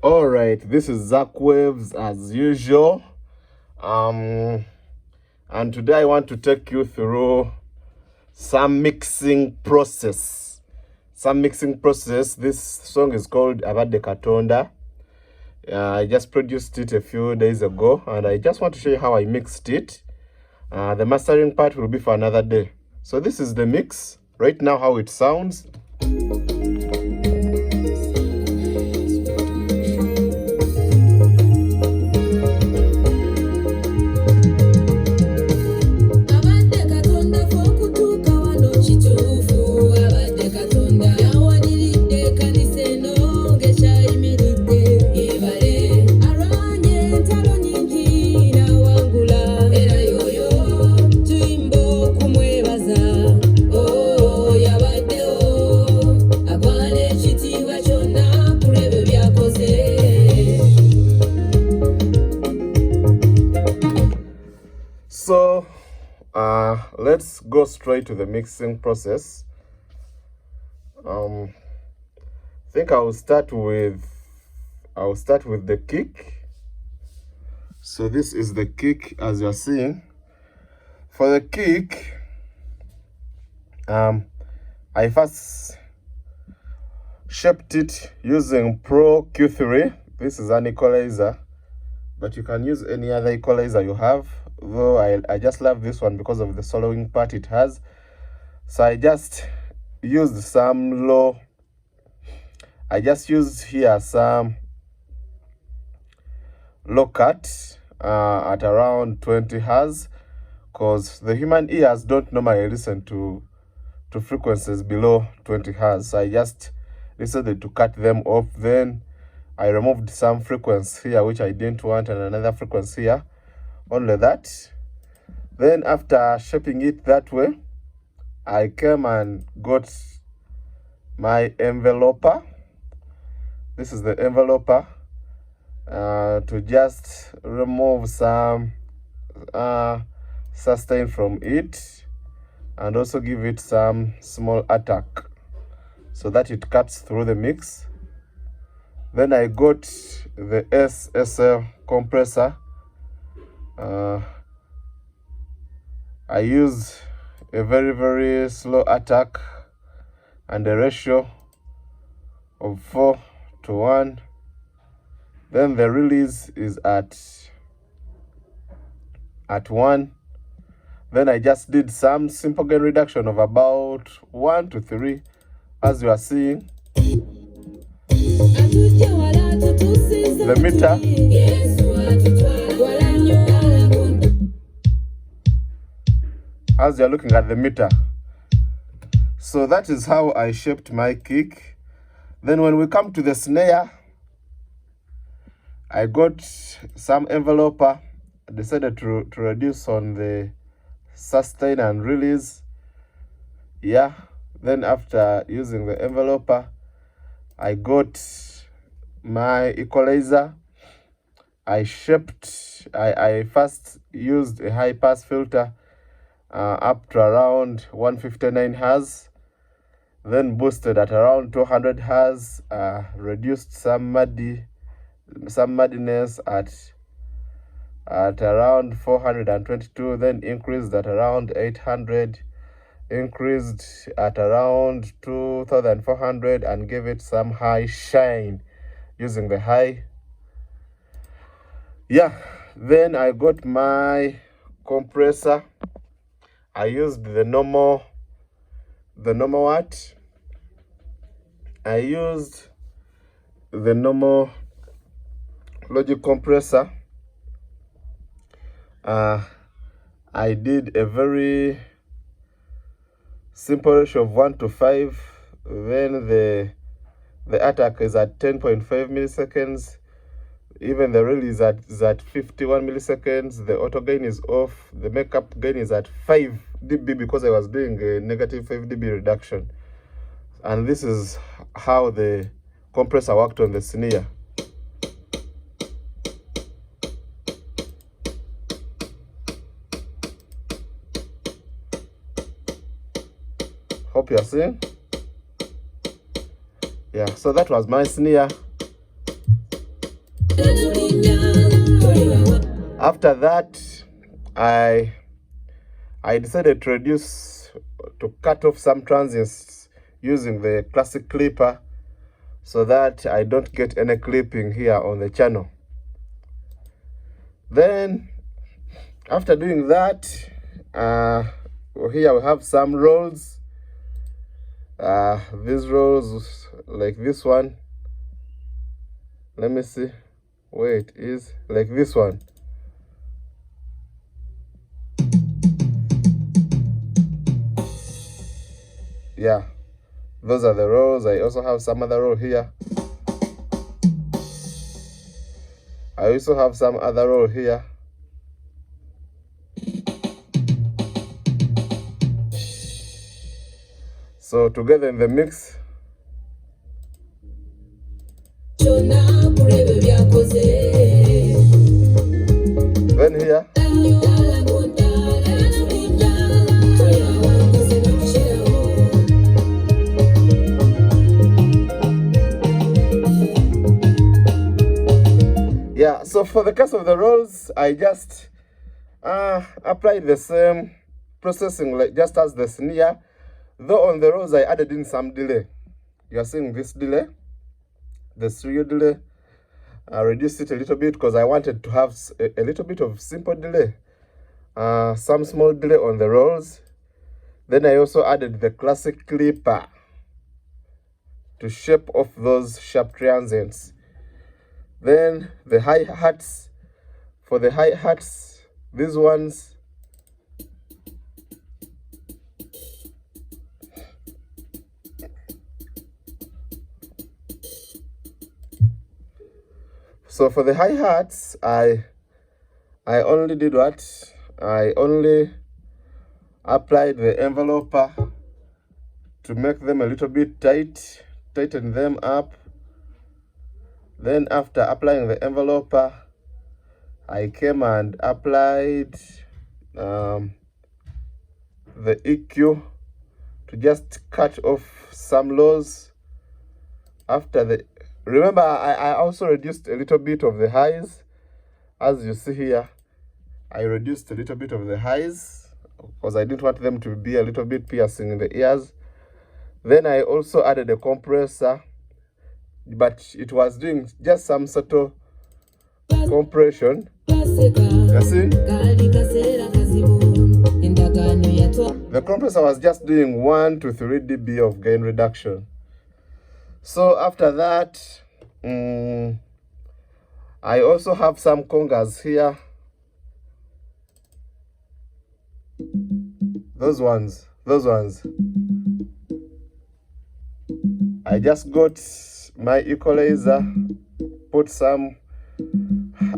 All right, this is Zach Waves as usual. And today I want to take you through some mixing process. This song is called Abadde Katonda. I just produced it a few days ago, and I just want to show you how I mixed it. The mastering part will be for another day. So this is the mix right now, how it sounds. So let's go straight to the mixing process. I think I'll start with the kick. So this is the kick, as you're seeing. For the kick, I first shaped it using Pro Q3. This is an equalizer, but you can use any other equalizer you have, though I just love this one because of the soloing part it has. So I just used some low, I just used here some low cut at around 20 Hz, because the human ears don't normally listen to frequencies below 20 Hz. So I just decided to cut them off. Then I removed some frequency here which I didn't want, and another frequency here, only that. Then after shaping it that way, I came and got my enveloper. This is the enveloper, to just remove some sustain from it, and also give it some small attack so that it cuts through the mix. Then I got the SSL compressor. I use a very slow attack and a ratio of 4:1. Then the release is at 1. Then I just did some simple gain reduction of about 1 to 3, as you are seeing. The meter, as you're looking at the meter. So that is how I shaped my kick. Then when we come to the snare, I got some enveloper. I decided to reduce on the sustain and release. Yeah. Then after using the enveloper, I got my equalizer. I first used a high pass filter up to around 159 Hz, then boosted at around 200 Hz, reduced some muddiness at around 422, then increased at around 800, increased at around 2400, and gave it some high shine using the high. Yeah. Then I got my compressor. I used the normal what? I used the normal Logic compressor. I did a very simple ratio of 1:5. Then the attack is at 10.5 milliseconds. Even the release is at 51 milliseconds. The auto gain is off. The makeup gain is at 5 dB because I was doing a negative 5 dB reduction. And this is how the compressor worked on the snare. Hope you are seeing. Yeah, so that was my snare. After that, I decided to cut off some transients using the classic clipper so that I don't get any clipping here on the channel. Then after doing that, here we have some rolls. These rolls, like this one, let me see where it is, like this one. Yeah, those are the rolls. I also have some other roll here. I also have some other roll here. So together in the mix. Then here. Yeah, so for the case of the rolls, I just applied the same processing like just as the snare. Though on the rolls I added in some delay. You are seeing this delay, the stereo delay. I reduced it a little bit because I wanted to have a little bit of simple delay. Some small delay on the rolls. Then I also added the classic clipper to shape off those sharp transients. Then the hi-hats, for the hi-hats, these ones, so for the hi-hats, I only did what? I only applied the enveloper to make them a little bit tight, tighten them up. Then after applying the enveloper, I came and applied the EQ to just cut off some lows. After the, remember I also reduced a little bit of the highs. As you see here, I reduced a little bit of the highs because I didn't want them to be a little bit piercing in the ears. Then I also added a compressor, but it was doing just some subtle compression. You see? The compressor was just doing 1 to 3 dB of gain reduction. So after that, I also have some congas here. Those ones. I just got my equalizer, put some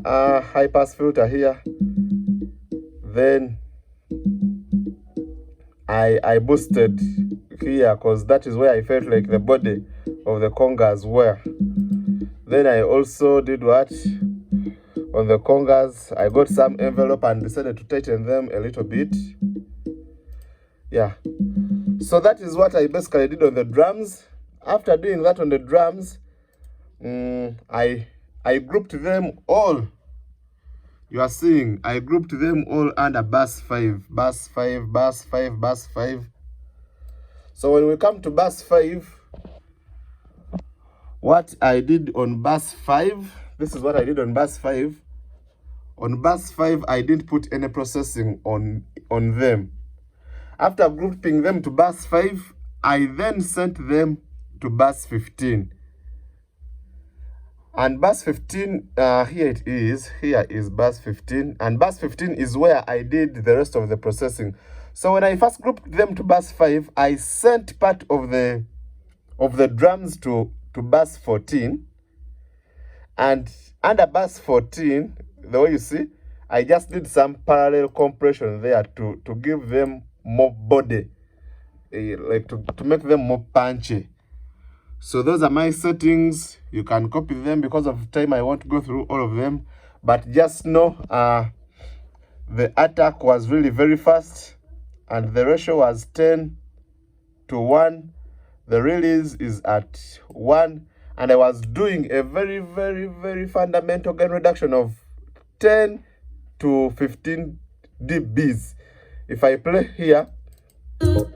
high pass filter here. Then I boosted here because that is where I felt like the body of the congas were. Then I also did what? On the congas, I got some envelope and decided to tighten them a little bit. Yeah. So that is what I basically did on the drums. After doing that on the drums, I grouped them all. You are seeing, I grouped them all under bass 5, bass 5, bass 5, bass 5. So when we come to bass 5, what I did on bass 5, this is what I did on bass 5. On bass 5, I didn't put any processing on them. After grouping them to bass 5, I then sent them to bass 15. And bass 15, here is bass 15. And bass 15 is where I did the rest of the processing. So when I first grouped them to bass 5, I sent part of the drums to bass 14. And under bass 14, the way you see, I just did some parallel compression there to give them more body, like to make them more punchy. So those are my settings. You can copy them. Because of time, I won't go through all of them. But just know the attack was really very fast. And the ratio was 10 to 1. The release is at 1. And I was doing a very, very, very fundamental gain reduction of 10 to 15 dBs. If I play here, you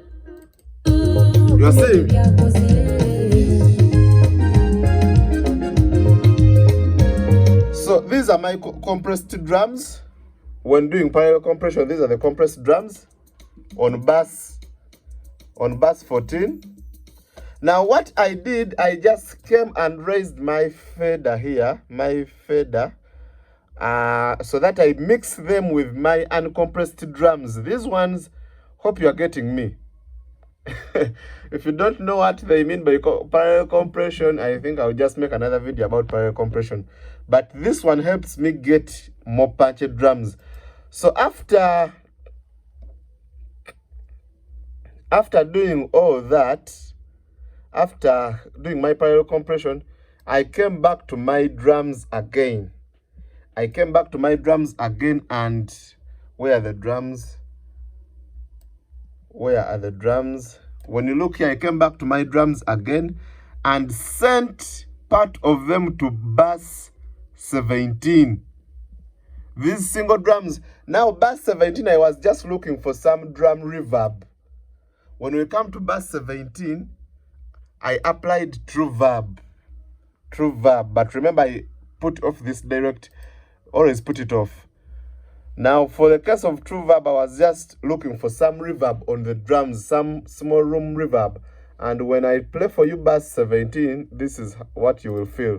are seeing. So these are my compressed drums. When doing parallel compression, these are the compressed drums on bass 14. Now what I did, I just came and raised my fader here, so that I mix them with my uncompressed drums. These ones, hope you are getting me. If you don't know what they mean by parallel compression, I think I'll just make another video about parallel compression. But this one helps me get more punchy drums. So after doing all that, after doing my parallel compression, I came back to my drums again. And where are the drums? When you look here, I came back to my drums again and sent part of them to bass 17. These single drums. Now bass 17, I was just looking for some drum reverb. When we come to bass 17, I applied true verb. But remember, I put off this direct, always put it off. Now for the case of true verb, I was just looking for some reverb on the drums, some small room reverb. And when I play for you bass 17, this is what you will feel.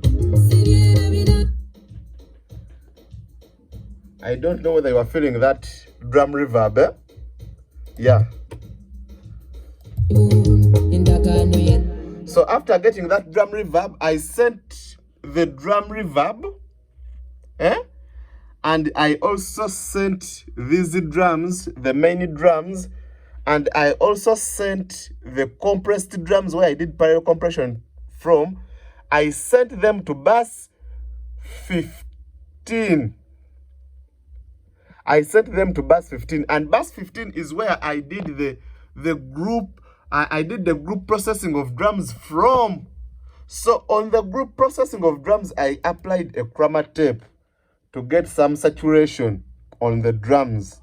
I don't know whether you are feeling that drum reverb, eh? Yeah. So after getting that drum reverb, I sent the drum reverb, and I also sent these drums, the main drums, and I also sent the compressed drums where I did parallel compression from. I sent them to bass 15. And bass 15 is where I did the group. I did the group processing of drums from. So on the group processing of drums, I applied a chroma tape to get some saturation on the drums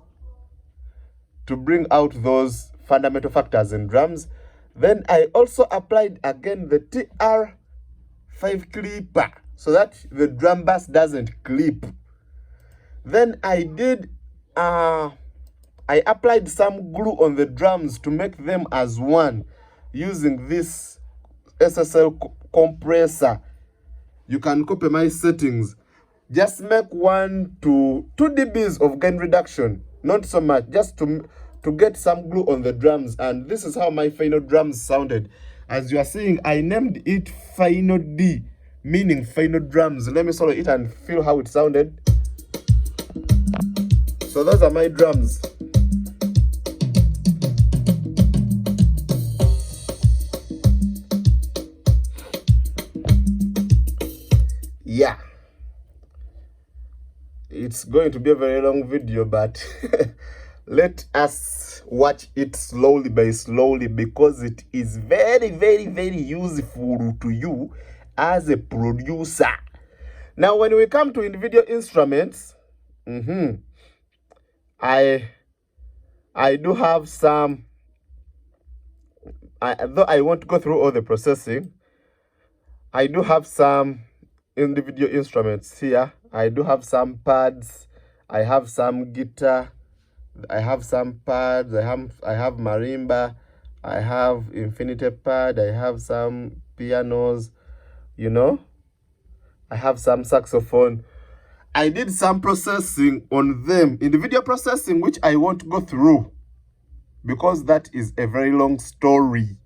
to bring out those fundamental factors in drums. Then I also applied again the TR5 clipper so that the drum bass doesn't clip. Then I did I applied some glue on the drums to make them as one using this SSL compressor. You can copy my settings. Just make 1 to 2 dBs of gain reduction, not so much, just to get some glue on the drums. And this is how my final drums sounded. As you are seeing, I named it Final D, meaning final drums. Let me solo it and feel how it sounded. So those are my drums. Yeah. It's going to be a very long video, but let us watch it slowly by slowly, because it is very, very, very useful to you as a producer. Now, when we come to individual instruments, I do have some, though I won't go through all the processing, I do have some individual instruments here. I do have some pads, I have some guitar, I have some pads, I have marimba, I have infinity pad, I have some pianos, you know, I have some saxophone. I did some processing on them, individual processing, which I won't go through because that is a very long story.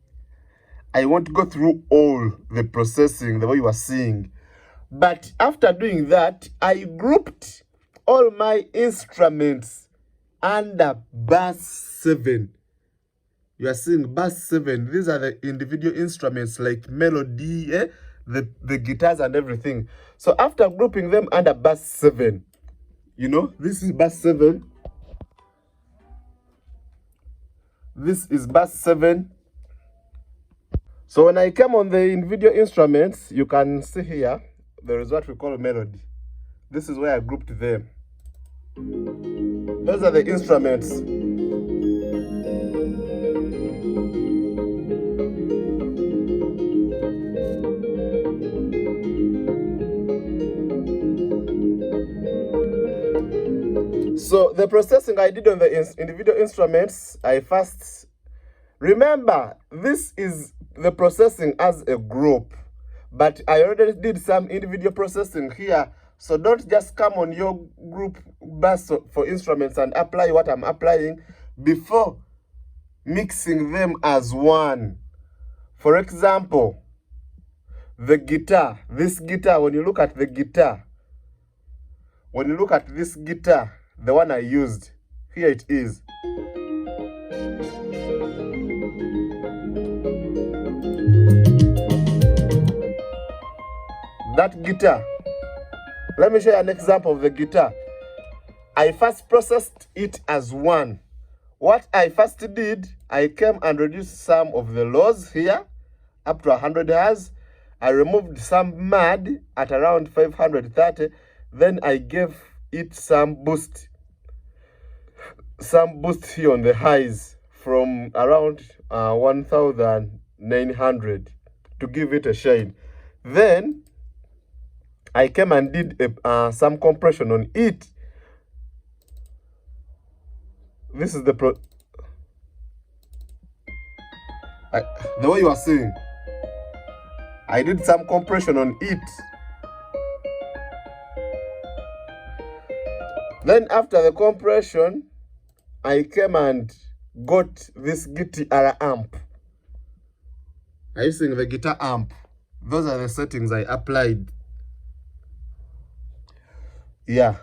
I won't go through all the processing the way you are seeing. But after doing that, I grouped all my instruments under bass 7. You are seeing bass 7. These are the individual instruments like melody, the guitars and everything. So after grouping them under bass 7, you know, this is bass 7. This is bass 7. So when I come on the individual instruments, you can see here, there is what we call a melody. This is where I grouped them. Those are the instruments. So the processing I did on the individual instruments, I first, remember, this is the processing as a group, but I already did some individual processing here. So don't just come on your group bus for instruments and apply what I'm applying before mixing them as one. For example, the guitar, this guitar, when you look at the guitar, when you look at this guitar, the one I used, here it is. That guitar, let me show you an example of the guitar. I first processed it as one. What I first did, I came and reduced some of the lows here up to 100 Hz. I removed some mud at around 530. Then I gave it some boost here on the highs from around 1900 to give it a shine. Then I came and did some compression on it. This is the way you are seeing. I did some compression on it. Then after the compression, I came and got this guitar amp. I'm using the guitar amp. Those are the settings I applied. Yeah.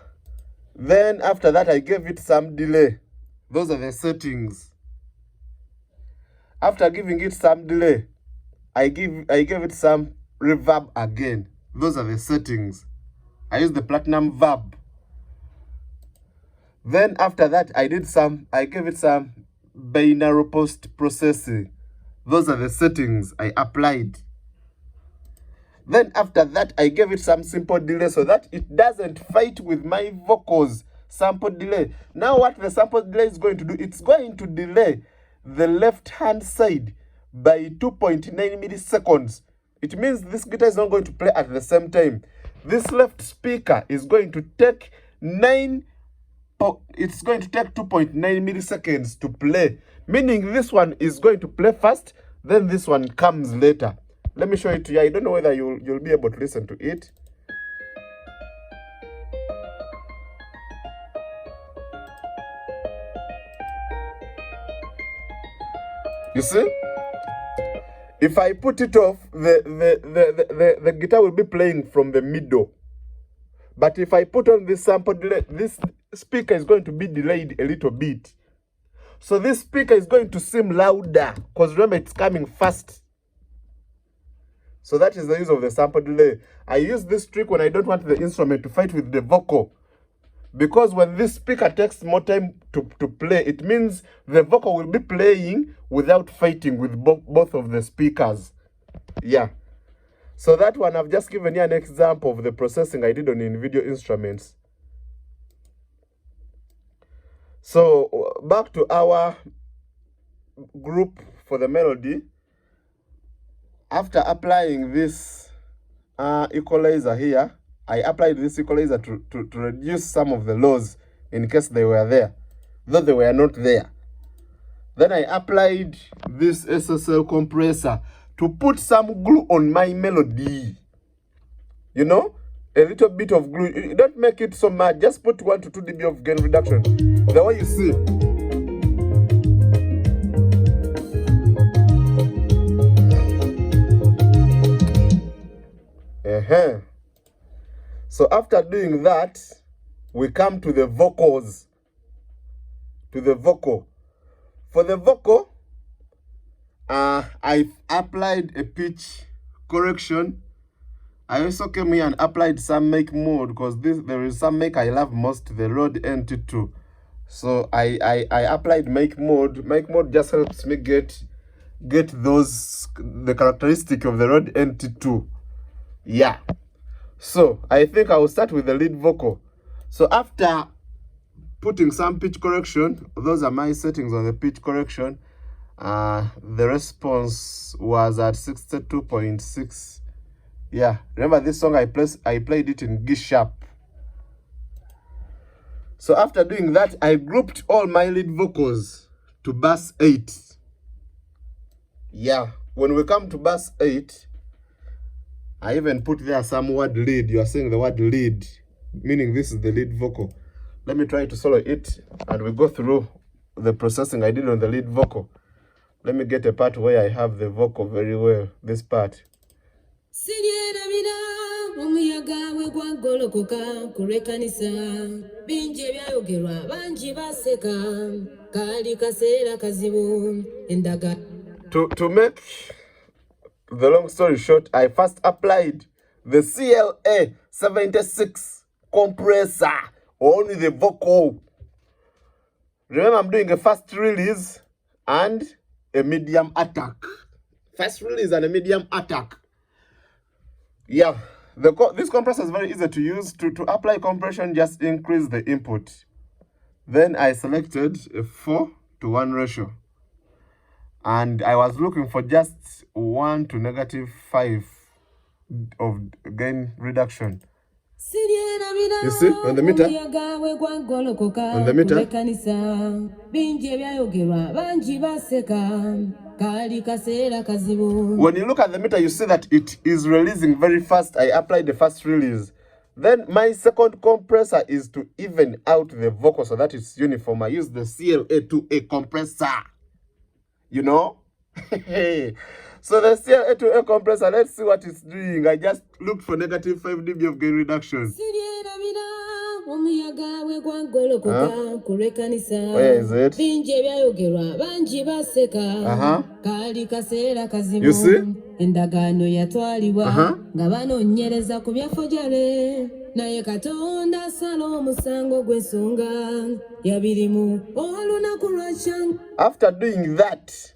Then after that, I gave it some delay. Those are the settings. After giving it some delay, I gave it some reverb again. Those are the settings. I used the platinum verb. Then after that, I gave it some binaural post processing. Those are the settings I applied. Then after that, I gave it some simple delay so that it doesn't fight with my vocals. Sample delay. Now what the sample delay is going to do, it's going to delay the left-hand side by 2.9 milliseconds. It means this guitar is not going to play at the same time. This left speaker is going to take 2.9 milliseconds to play, meaning this one is going to play first, then this one comes later. Let me show it to you. I don't know whether you'll be able to listen to it. You see? If I put it off, the guitar will be playing from the middle. But if I put on this sample delay, this speaker is going to be delayed a little bit. So this speaker is going to seem louder, because remember, it's coming fast. So that is the use of the sample delay. I use this trick when I don't want the instrument to fight with the vocal. Because when this speaker takes more time to play, it means the vocal will be playing without fighting with both of the speakers. Yeah. So that one, I've just given you an example of the processing I did on individual instruments. So back to our group for the melody. After applying this equalizer here, I applied this equalizer to reduce some of the lows in case they were there, though they were not there. Then I applied this SSL compressor to put some glue on my melody. You know, a little bit of glue. You don't make it so much. Just put 1 to 2 dB of gain reduction. The way you see. So after doing that, we come to the vocals. To the vocal. For the vocal, I applied a pitch correction. I also came here and applied some make mode, because there is some make I love most, the Rode NT2. So I applied make mode. Make mode just helps me get the characteristic of the Rode NT2. Yeah. So I think I will start with the lead vocal. So after putting some pitch correction. Those are my settings on the pitch correction. The response was at 62.6. Yeah, remember this song I played it in G sharp. So after doing that, I grouped all my lead vocals to bass 8. Yeah, when we come to bass 8, I even put there some word lead. You are saying the word lead, meaning this is the lead vocal. Let me try to solo it, and we go through the processing I did on the lead vocal. Let me get a part where I have the vocal very well, this part. To make the long story short, I first applied the CLA 76 compressor on the vocal. Remember, I'm doing a fast release and a medium attack. Fast release and a medium attack. Yeah, this compressor is very easy to use. To apply compression, just increase the input. Then I selected a 4:1 ratio. And I was looking for just 1 to -5 of gain reduction. You see, on the meter, when you look at the meter, you see that it is releasing very fast. I applied the first release. Then my second compressor is to even out the vocal so that it's uniform. I use the CLA2A compressor. You know? So the CLA2A compressor, let's see what it's doing. I just looked for -5 dB of gain reduction. Where is it? You see? After doing that,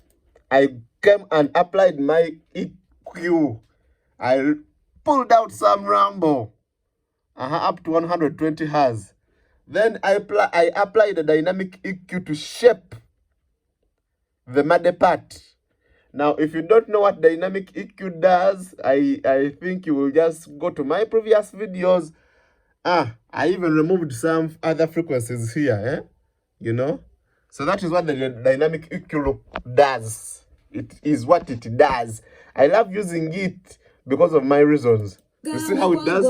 I came and applied my EQ. I pulled out some rumble up to 120 Hz. Then I applied a dynamic EQ to shape the MADE part. Now, if you don't know what dynamic EQ does, I think you will just go to my previous videos. I even removed some other frequencies here, you know? So that is what the dynamic EQ does. It is what it does. I love using it because of my reasons. You see how it does?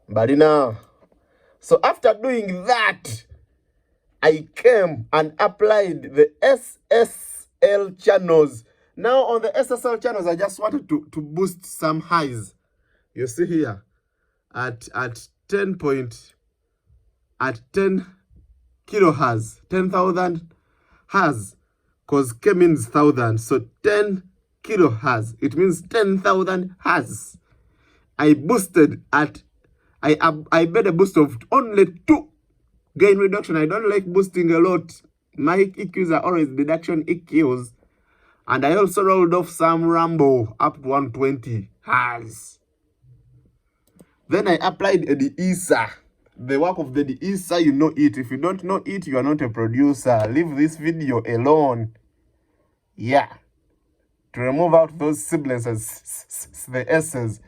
Barina. So after doing that, I came and applied the SSL channels. Now on the SSL channels, I just wanted to boost some highs. You see here at 10 kilohertz, 10,000 hertz, because K means 1,000. So 10 kilohertz, it means 10,000 hertz. I boosted at, I made a boost of only 2 gain reduction. I don't like boosting a lot. My EQs are always reduction EQs. And I also rolled off some rumble up to 120 Hz. Then I applied the ESA. The work of the ESA, you know it. If you don't know it, you are not a producer. Leave this video alone. Yeah. To remove out those sibilances, the S's.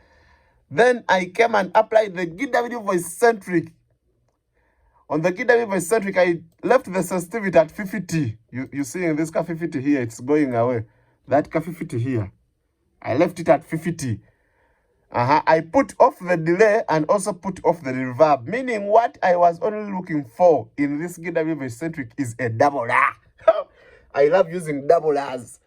Then I came and applied the GW Voice Centric. On the GW Voice Centric, I left the sensitivity at 50. You see in this K50 here, it's going away. That K50 here, I left it at 50. I put off the delay and also put off the reverb, meaning what I was only looking for in this GW Voice Centric is a double R. I love using double R's.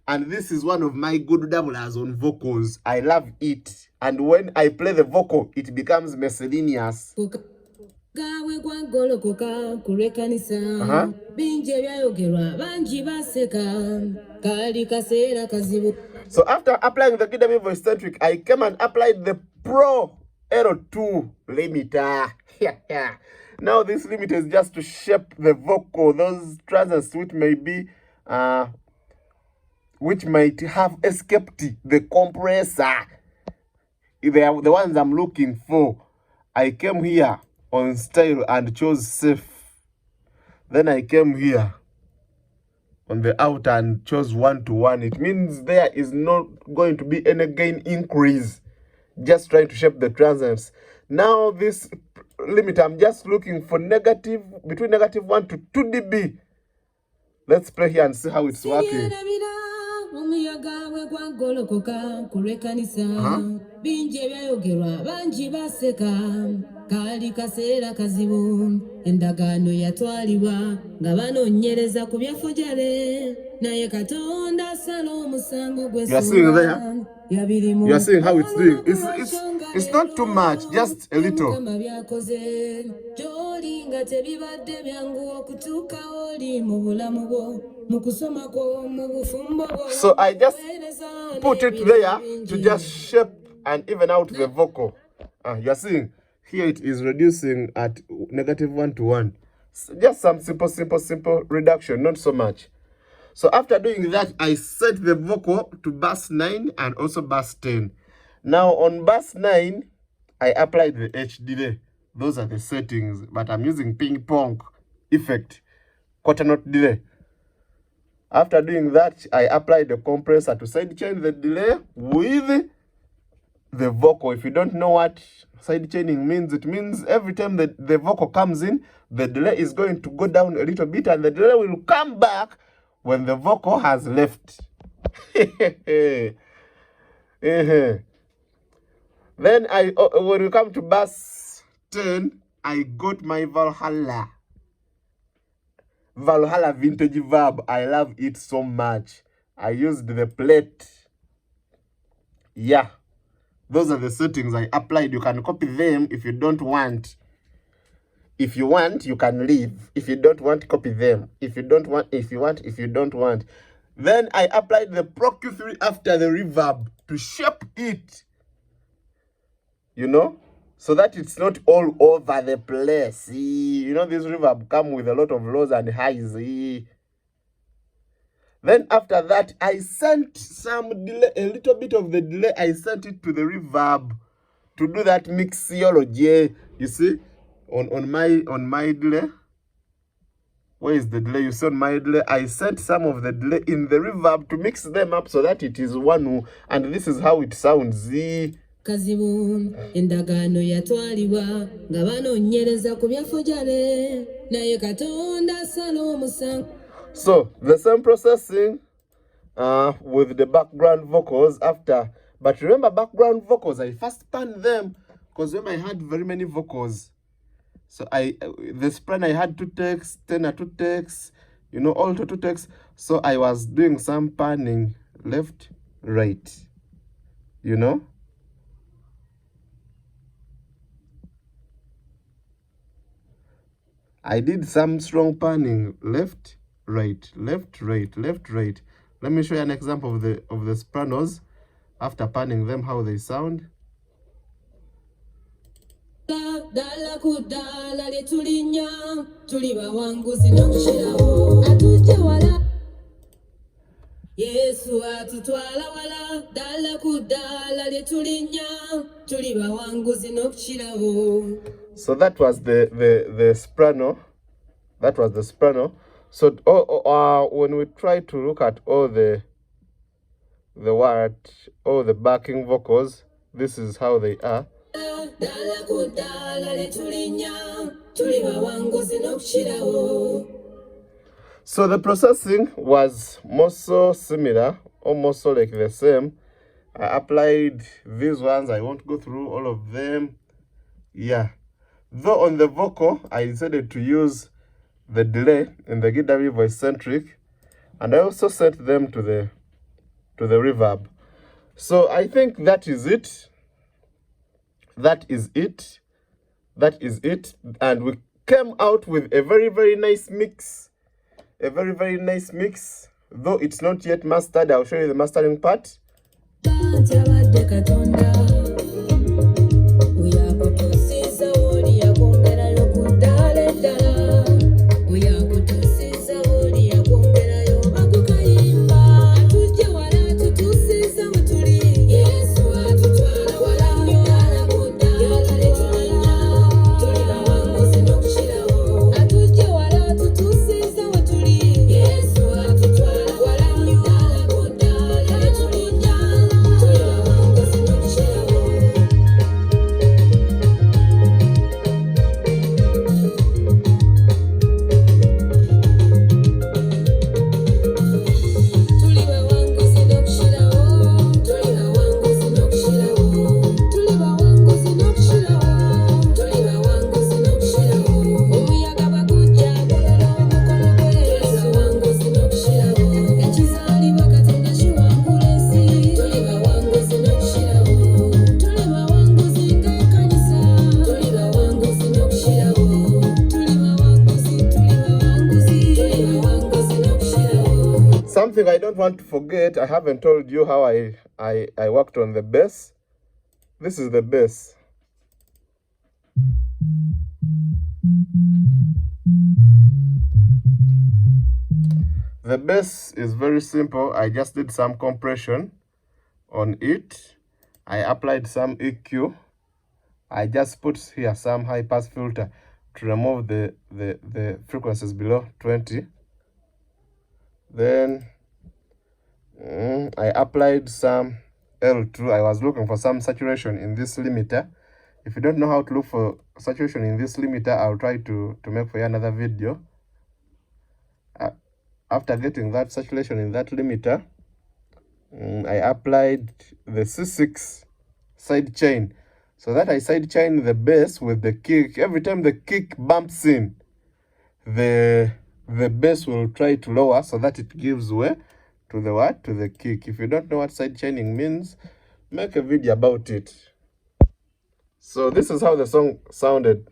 And this is one of my good double R's on vocals. I love it. And when I play the vocal, it becomes miscellaneous. So after applying the GW Voice Centric, I came and applied the Pro Aero 2 limiter. Now this limiter is just to shape the vocal, those transients which may be, which might have escaped the compressor. They are the ones I'm looking for. I came here on style and chose safe. Then I came here on the outer and chose 1 to 1. It means there is not going to be any gain increase. Just trying to shape the transients. Now this limit, I'm just looking for negative, between negative 1 to 2 dB. Let's play here and see how it's working. Kali kaseera kazibu endagaano yatwalibwa nga banoonyereza ku byafujale naye Katonda asala omusango gw'essuuba. You are seeing how it's doing. It's not too much, just a little. So I just put it there to just shape and even out the vocal. You are seeing here it is reducing at negative 1 to 1. So just some simple reduction, not so much. So after doing that, I set the vocal to bass 9 and also bass 10. Now on bass 9, I applied the H delay. Those are the settings, but I'm using ping pong effect, quarter note delay. After doing that, I applied the compressor to sidechain the delay with the vocal. If you don't know what sidechaining means, it means every time the vocal comes in, the delay is going to go down a little bit and the delay will come back when the vocal has left. Then when we come to bass 10, I got my Valhalla vintage verb. I love it so much. I used the plate. Yeah, those are the settings I applied. You can copy them if you don't want. If you want, you can leave. If you don't want, copy them. If you don't want, if you want, if you don't want. Then I applied the Pro Q3 after the reverb to shape it, you know, so that it's not all over the place. You know, this reverb comes with a lot of lows and highs. Then after that, I sent some delay, a little bit of the delay, I sent it to the reverb to do that mixology. You see? On my delay, where is the delay? You see on my delay, I sent some of the delay in the reverb to mix them up so that it is one, and this is how it sounds. Kazibu endagaano yatwalibwa nga banoonyereza ku byafujale naye Katonda asala omusango. So the same processing with the background vocals after, but remember background vocals, I first pan them because when I had very many vocals. So the soprano I had 2 takes, tenor 2 takes, you know, alto 2 takes. So I was doing some panning left, right, you know. I did some strong panning left, right, left, right, left, right. Let me show you an example of the sopranos after panning them, how they sound. Dala kudala letulinya tuliba wangu zinokushiraho atuje wala Yesu atutwala wala dala kudala letulinya tuliba wangu zinokushiraho. So that was the soprano. That was the soprano. So when we try to look at all the backing vocals, this is how they are. So the processing was most so similar, almost so like the same. I applied these ones. I won't go through all of them. Yeah, though on the vocal I decided to use the delay in the GW voice centric, and I also sent them to the reverb. So I think that is it. That is it. And we came out with a very nice mix. A very nice mix. Though it's not yet mastered, I'll show you the mastering part. something I don't want to forget, I haven't told you how I worked on the bass. This is the bass. The bass is very simple. I just did some compression on it. I applied some EQ. I just put here some high pass filter to remove the frequencies below 20. Then I applied some L2. I was looking for some saturation in this limiter. If you don't know how to look for saturation in this limiter, I'll try to make for you another video. After getting that saturation in that limiter, I applied the C6 side chain, so that I side chain the bass with the kick. Every time the kick bumps in, the bass will try to lower so that it gives way to the what? To the kick. If you don't know what side chaining means, make a video about it. So this is how the song sounded